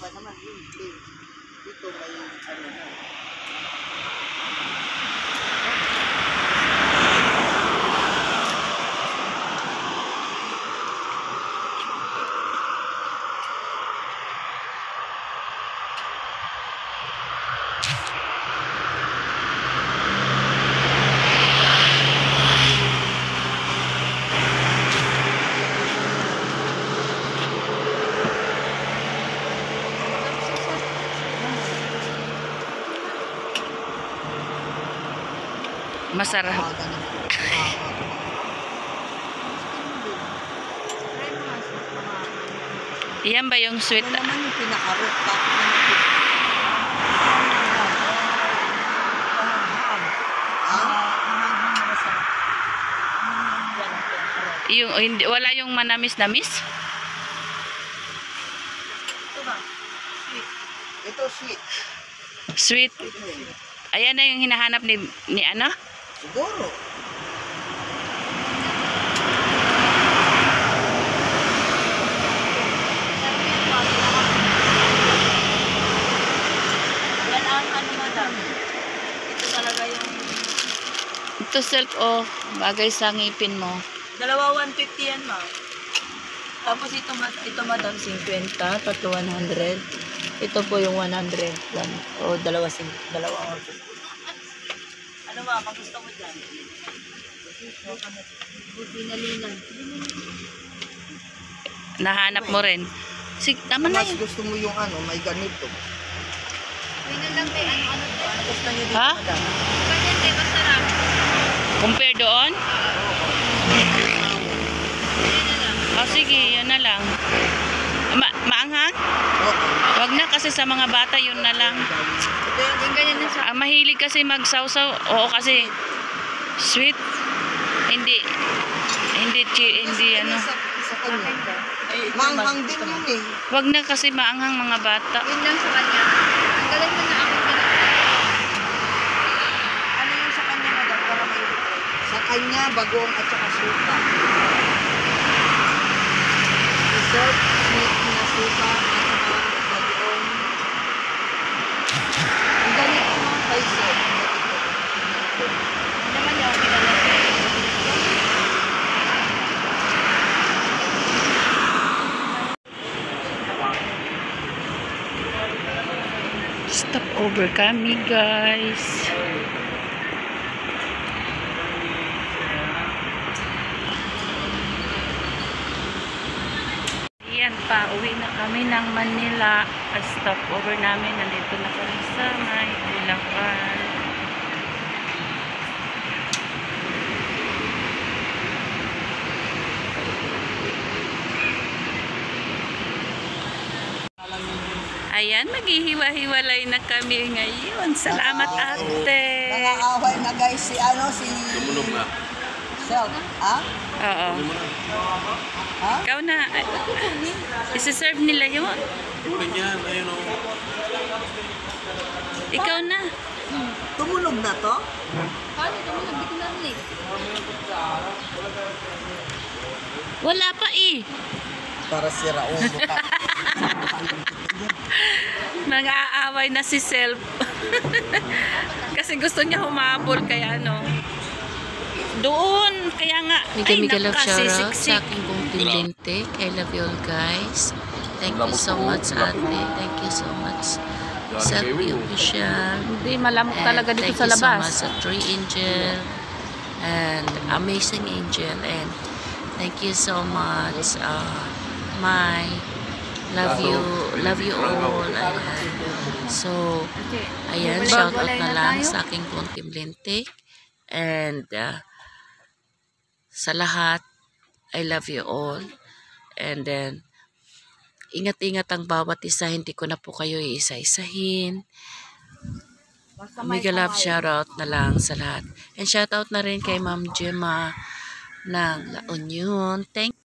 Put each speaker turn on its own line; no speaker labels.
Ba naman yung blade. Dito may ano na.
Masarap. Iyan ba yung sweet?
Ano naman yung pinakarot?
Yung wala yung manamis-namis?
Ito ba? Sweet. Ito sweet.
Sweet. Ayan na yung hinahanap ni ano?
Siguro.
Yan ang ano madam. Ito talaga yung...
Ito self bagay sa ngipin mo.
Dalawa 150 yan ma'am. Tapos ito madam 50, tatlo 100. Ito po yung 100 lang. O dalawa 150. Ano ma'am, ang gusto mo dyan? Binalinan.
Nahanap mo rin. Sige, tama na
Mas
yun.
gusto mo yung ano, may ganito.
Pwede lang tayo ano gusto nyo dito
Ha?
madam? Pwede tayo masarap.
Compare doon? Sige, yan na lang. Maanghang?
Okay.
Wag na kasi sa mga bata yun na lang.
Ito yung ganyan na sa...
Mahilig kasi magsawsaw. Oo, kasi sweet. Hindi ano.
Sa kanya.
Ay, ito,
Manghang
mas-
din
gusto mo.
yun eh.
Wag na kasi maanghang mga bata.
Yun lang sa kanya. Ang galing mo na ako Ano yung sa kanya madam para may...
Sa kanya, bagong at saka suka. Dessert, sweet na suka at saka bagong. Ang ganito mga paisa.
Naman yung pinalagay.
Stop over kami, guys. Ayan pa, uwi na kami ng Manila. Stop over namin. Nandito na kami sa may Bulacan. Ayan, maghihiwa-hiwalay na kami ngayon. Salamat, ate.
Nangaaway na guys si ano, si...
Tumunog na.
Self. Ha?
Oo.
Ha?
Ikaw na. Isi-serve nila yun.
Kunin yan. Ayun o.
Ikaw na.
Tumunog na to?
Paano ito mo? Hindi ko narinig.
Wala pa eh.
Para si Raul mo pa.
Nang-aaway na si Self. Kasi gusto niya humabol kaya ano. Doon. Kaya nga.
Miguel love shoutout sa
nakasisiksik.
aking buong Lente. I love you all guys. Thank you so much ate. Thank you so much. Selfie official.
Hindi, malamok talaga dito
Thank
sa
you so much
labas.
sa Tree Angel and Amazing Angel, and thank you so much my love you all. Ayan. So ayan, shoutout na lang sa aking buong Lente, and sa lahat. I love you all. And then, ingat-ingat ang bawat isa. Hindi ko na po kayo iisa-isahin. Mega love shoutout na lang sa lahat. And shoutout na rin kay Ma'am Gemma ng La Union. Thank you.